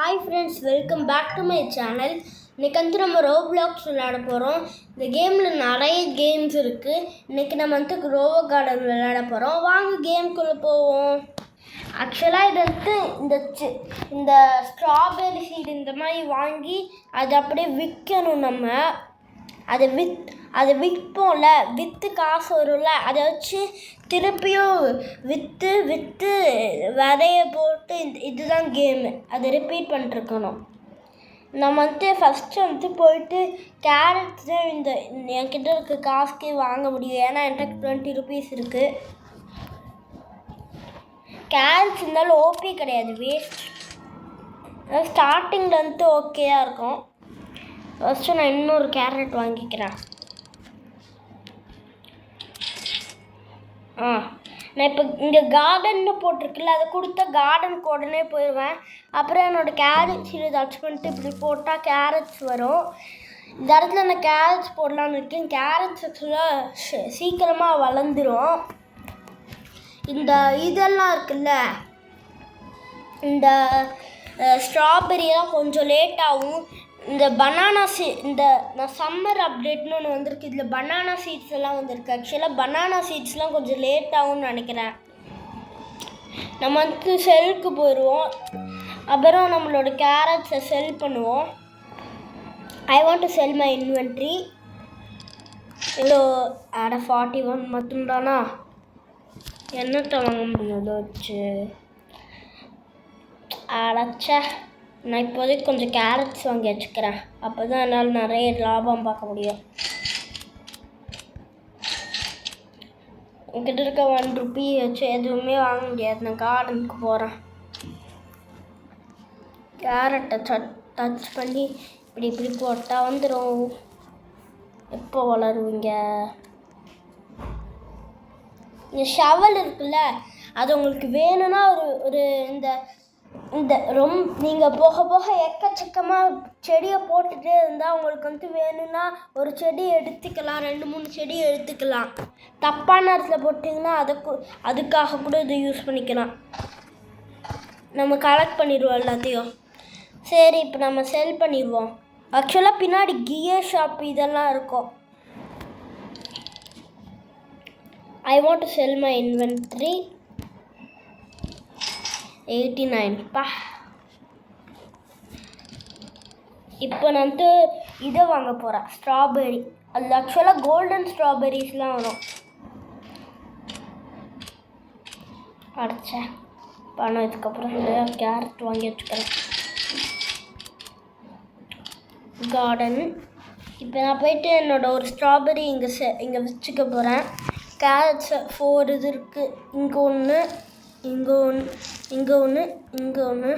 Hi friends, welcome back to my channel. இன்றைக்கி வந்து நம்ம ரோப்ளாக்ஸ் விளையாட போகிறோம். இந்த கேமில் நிறைய கேம்ஸ் இருக்குது. இன்றைக்கி நம்ம வந்து ரோவோ கார்டன் விளையாட போகிறோம். வாங்க கேம்குள்ளே போவோம். ஆக்சுவலாக இது வந்து இந்த ஸ்ட்ராபெரி சீடு இந்த மாதிரி வாங்கி அதை அப்படியே விற்கணும். நம்ம அதை விற்போம்ல, விற்று காசு வரும்ல, அதை வச்சு திருப்பியும் விற்று விதைய போட்டு இதுதான் கேமு. அதை ரிப்பீட் பண்ணிட்டுருக்கணும். நம்ம வந்து ஃபஸ்ட்டு வந்து போயிட்டு கேரட்ஸு என்கிட்ட இருக்க காசுக்கே வாங்க முடியும். ஏன்னா என்கிட்ட 20 rupees இருக்குது. கேரட்ஸ் இருந்தாலும் ஓபி கிடையாது, வேஸ்ட். ஸ்டார்டிங்கில் வந்து ஓகேயாக இருக்கும். ஃபஸ்ட்டு நான் இன்னொரு கேரட் வாங்கிக்கிறேன். நான் இப்போ இங்கே கார்டன்னு போட்டிருக்குல்ல, அதை கொடுத்தா கார்டனுக்கு உடனே போயிடுவேன். அப்புறம் என்னோடய கேரட்ஸ் இதை டச் பண்ணிட்டு இப்படி போட்டால் கேரட்ஸ் வரும். இந்த இடத்துல நான் கேரட்ஸ் போடலான்னு இருக்கேன். கேரட்ஸ் ஆக்சுவலாக சீக்கிரமாக வளர்ந்துடும். இந்த இதெல்லாம் இருக்குல்ல, இந்த ஸ்ட்ராபெரியெல்லாம் கொஞ்சம் லேட் ஆகும். இந்த பனானா நான் சம்மர் அப்டேட்னு ஒன்று வந்திருக்கு. இதில் பனானா சீட்ஸ் எல்லாம் வந்திருக்கு. ஆக்சுவலாக பனானா சீட்ஸ்லாம் கொஞ்சம் லேட் ஆகும்னு நினைக்கிறேன். நம்ம வந்து செல்லுக்கு போயிடுவோம். அப்புறம் நம்மளோட கேரட்ஸை செல் பண்ணுவோம். ஐ want to sell my inventory. இவ்வளோ 41 மட்டும்தானா? என்னத்தை வாங்க முடியும் அதை வச்சு? அடைச்சா நான் இப்போதைக்கு கொஞ்சம் கேரட்ஸ் வாங்கி வச்சுக்கிறேன். அப்போ தான் என்னால் நிறைய லாபம் பார்க்க முடியும். என்கிட்ட இருக்க 1 rupee வச்சு எதுவுமே வாங்க முடியாது. நான் கார்டனுக்கு போகிறேன். கேரட்டை டச் பண்ணி இப்படி போட்டால் வந்துடும். எப்போ வளருவீங்க? இந்த ஷவல் இருக்குல்ல, அது உங்களுக்கு வேணும்னா ஒரு நீங்கள் போக போக எக்கச்சக்கமாக செடியை போட்டுகிட்டே இருந்தால் உங்களுக்கு வந்து வேணும்னா ஒரு செடியை எடுத்துக்கலாம், 2-3 செடியை எடுத்துக்கலாம். தப்பான இடத்துல போட்டிங்கன்னா அதுக்காக கூட இது யூஸ் பண்ணிக்கலாம். நம்ம கலெக்ட் பண்ணிடுவோம் எல்லாத்தையும். சரி, இப்போ நம்ம செல் பண்ணிடுவோம். ஆக்சுவலாக பின்னாடி கியர் ஷாப் இதெல்லாம் இருக்கும். ஐ want to sell my inventory. 89. இப்போ நான் வந்து இதை வாங்க போகிறேன், ஸ்ட்ராபெரி. அது ஆக்சுவலாக கோல்டன் ஸ்ட்ராபெரிஸ்லாம் வரும். அடைச்சேன் பணம். இதுக்கப்புறம் கேரட் வாங்கி வச்சுக்கிறேன். கார்டன். இப்போ நான் போயிட்டு ஒரு ஸ்ட்ராபெரி இங்கே வச்சுக்க போகிறேன். கேரட்ஸ் 4 இது இருக்குது. இங்கே ஒன்று, இங்கே ஒன்று.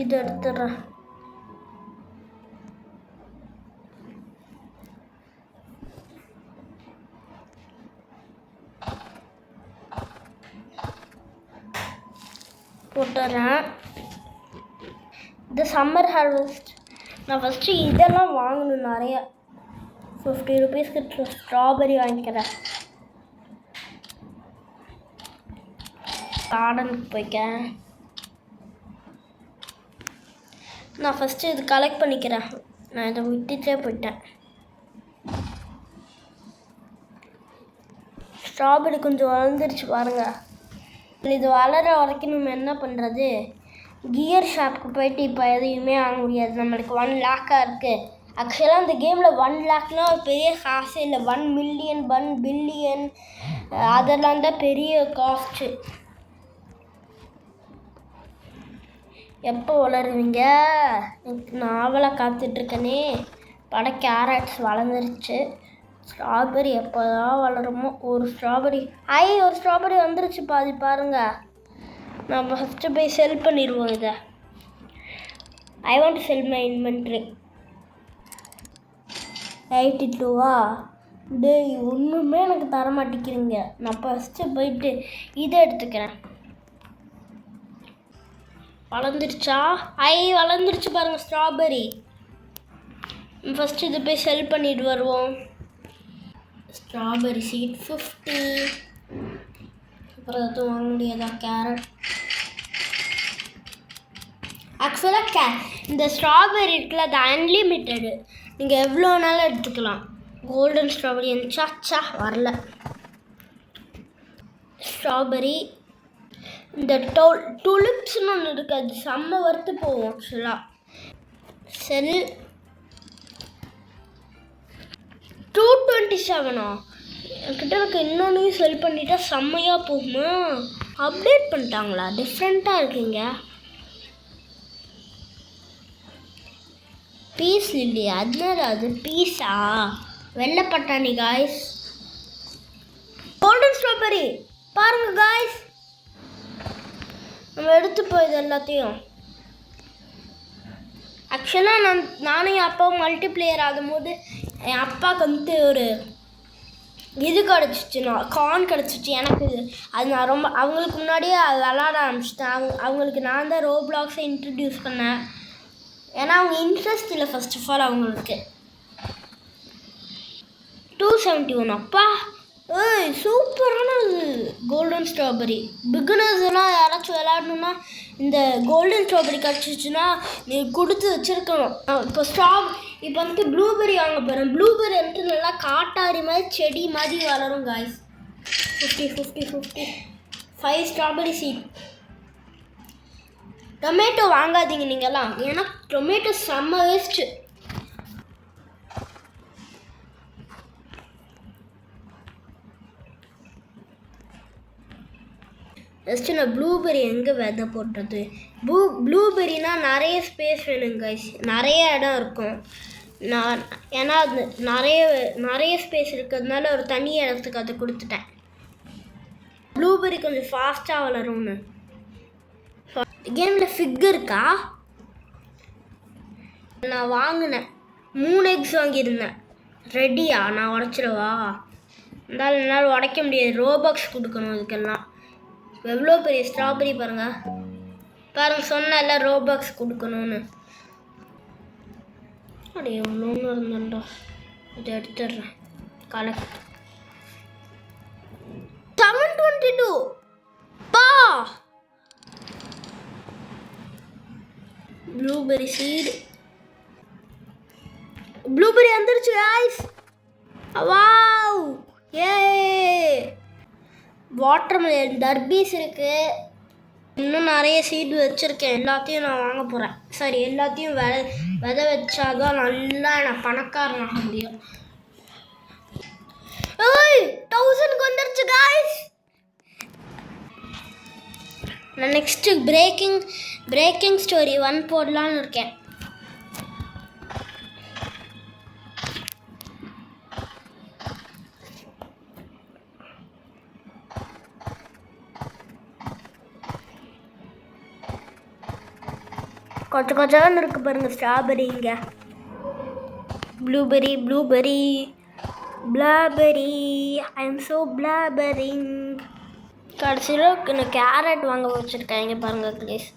இது எடுத்துடுறேன். போட்டுறேன். இது சம்மர் ஹார்வெஸ்ட். நான் ஃபஸ்ட்டு இதெல்லாம் வாங்கணும் நிறையா. 50 rupeesக்கு ஸ்ட்ராபெரி வாங்கிக்கிறேன். கார்டனுக்கு போய்க்கேன். நான் ஃபஸ்ட்டு இது கலெக்ட் பண்ணிக்கிறேன். நான் இதை விட்டுட்டே போயிட்டேன். ஸ்ட்ராபெரி கொஞ்சம் வளர்ந்துருச்சு பாருங்கள். இது வளர வரைக்கும் நம்ம என்ன பண்ணுறது? கியர் ஷாப்புக்கு போயிட்டு இப்போ எதையுமே வாங்க முடியாது. நம்மளுக்கு 1 lakh இருக்குது. ஆக்சுவலாக இந்த கேமில் 1 lakhனால் ஒரு பெரிய காசு இல்லை. 1 million 1 billion அதெல்லாம் தான் பெரிய காஸ்ட்டு. எப்போ வளருவீங்க? நான் அவளை காத்துட்ருக்கனே. கேரட்ஸ் வளர்ந்துருச்சு. ஸ்ட்ராபெரி எப்போ தான் வளருமோ? ஒரு ஸ்ட்ராபெரி வந்துருச்சு பாதி பாருங்கள். நம்ம ஃபஸ்ட்டு போய் செல் பண்ணிடுவோம் இதை. I want to sell my inventory. 82வா? டேய், ஒன்றுமே எனக்கு தர மாட்டேங்கிறீங்க. நான் ஃபஸ்ட்டு போயிட்டு இதை எடுத்துக்கிறேன். வளர்ந்துருச்சா? வளர்ந்துருச்சு பாருங்கள் ஸ்ட்ராபெரி. ஃபஸ்ட்டு இது போய் செல் பண்ணிட்டு வருவோம். Strawberry seed 50. அப்புறம் எதுவும் வாங்க முடியாதா? கேரட் ஆக்சுவலாக இந்த ஸ்ட்ராபெரி இருக்குல்ல அது அன்லிமிட்டெடு, நீங்கள் எவ்வளோ நாளும் எடுத்துக்கலாம். கோல்டன் ஸ்ட்ராபெரி இருந்துச்சா வரல. ஸ்ட்ராபெரி இந்த டுலிப்ஸ்னு ஒன்று இருக்குது, அது செம்ம வறுத்து போகும். ஆக்சுவலாக செல் 227 என்கிட்ட இருக்க இன்னொன்னையும் செல் பண்ணிட்டா செம்மையாக போகுமா? அப்டேட் பண்ணிட்டாங்களா? டிஃப்ரெண்ட்டாக இருக்குங்க. பீஸ் இல்லையா? அதனால அது பீஸா? வெள்ளை பட்டாணி காய்ஸ், கோல்டன் ஸ்ட்ராபெரி பாருங்க காய்ஸ். நம்ம எடுத்து போயிது எல்லாத்தையும். ஆக்சுவலாக நானும் என் அப்பாவும் மல்டிப்ளேயர் ஆகும்போது என் அப்பாவுக்கு ஒரு இது கிடச்சிச்சு, கார்ன் கிடச்சிச்சு. எனக்கு அது நான் ரொம்ப அவங்களுக்கு முன்னாடியே அது விளாட ஆரம்பிச்சிட்டேன். அவங்களுக்கு நான் தான் ரோப்ளாக்ஸை இன்ட்ரடியூஸ் பண்ணேன். ஏன்னா அவங்க இன்ட்ரெஸ்ட் இல்லை ஃபர்ஸ்ட் ஆஃப் ஆல் அவங்களுக்கு. 271 அப்பா, ஏய் சூப்பரானது கோல்டன் ஸ்ட்ராபெரி. பிகினர்ஸ் எல்லாம் யாராச்சும் விளையாடணுன்னா இந்த கோல்டன் ஸ்ட்ராபெரி கிடச்சிச்சுன்னா நீ கொடுத்து வச்சுருக்கணும். இப்போ ப்ளூபெரி வாங்க போகிறேன். ப்ளூபெரி நல்லா காட்டாரி மாதிரி செடி மாதிரி வளரும் காய்ஸ். 50 5 strawberry seat. டொமேட்டோ வாங்காதீங்க நீங்கள்லாம், ஏன்னா டொமேட்டோ செம்ம வேஸ்ட்டு. ஃபஸ்ட்டு நான் ப்ளூபெரி எங்கே விதை போட்டது? ப்ளூபெரினா நிறைய ஸ்பேஸ் வேணுங்க கைஸ், நிறைய இடம் இருக்கும். ஏன்னா அது நிறைய ஸ்பேஸ் இருக்கிறதுனால ஒரு தனி இடத்துக்கு அதை கொடுத்துட்டேன். ப்ளூபெரி கொஞ்சம் ஃபாஸ்ட்டாக வளரும்னு. கேமில் ஃபிக் இருக்கா? நான் வாங்கினேன் 3 எக்ஸ் வாங்கியிருந்தேன். ரெடியா? நான் உடச்சிடவா? இருந்தாலும் என்னால் உடைக்க முடியாது, ரோபாக்ஸ் கொடுக்கணும் அதுக்கெல்லாம். எவ்வளோ பெரிய ஸ்ட்ராபெரி பாருங்க சொன்னல ரோபாக்ஸ் கொடுக்கணும்னு. அப்படி எவ்வளோன்னு இருந்தேன்டா, இதை எடுத்துடுறேன். கலெக்ட் 722 பா. ப்ளூபெரி சீடு, ப்ளூபெரி வந்துருச்சு காய்ஸ். வாவ், ஏ வாட்டர்மெலன் டர்பீஸ் இருக்குது. இன்னும் நிறைய சீடு வச்சுருக்கேன், எல்லாத்தையும் நான் வாங்க போகிறேன். சரி, எல்லாத்தையும் விதை வச்சாதான் நல்லா நான் பணக்காரன் ஆக முடியும். ஏய் 1000க்கு வந்துருச்சு காய்ஸ். நான் நெக்ஸ்ட்டு பிரேக்கிங் ஸ்டோரி 1 போடலான்னு இருக்கேன். கொஞ்சம் இருக்கு பாருங்க ஸ்ட்ராபெரி. இங்கே blueberry I am so blabbering. கடைசியில் நான் கேரட் வாங்க வச்சுருக்கேன். இங்கே பாருங்க ப்ளீஸ்.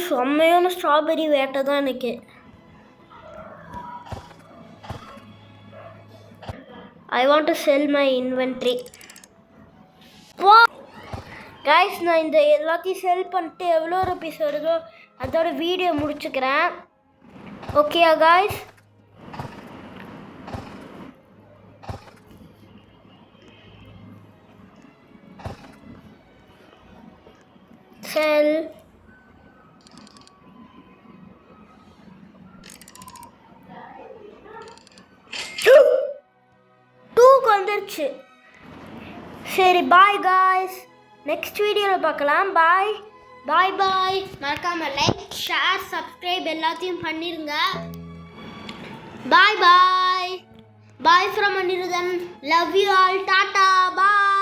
செம்மையான ஸ்ட்ராபெரி வேட்டை தான் எனக்கு. ஐ want to sell my inventory. Guys, நான் இந்த எல்லாத்தையும் செல் பண்ணிட்டு எவ்வளோ ருபீஸ் வருதோ அதோட வீடியோ முடிச்சுக்கிறேன். ஓகேயா கைஸ்? செல் வந்துருச்சு. சரி, பாய் காய்ஸ். நெக்ஸ்ட் வீடியோவில் பார்க்கலாம். பாய். மறக்காம லைக், ஷேர், சப்ஸ்கிரைப் எல்லாத்தையும் பண்ணிருங்க. Bye from Anirudhan. Love you all. Tata. Bye.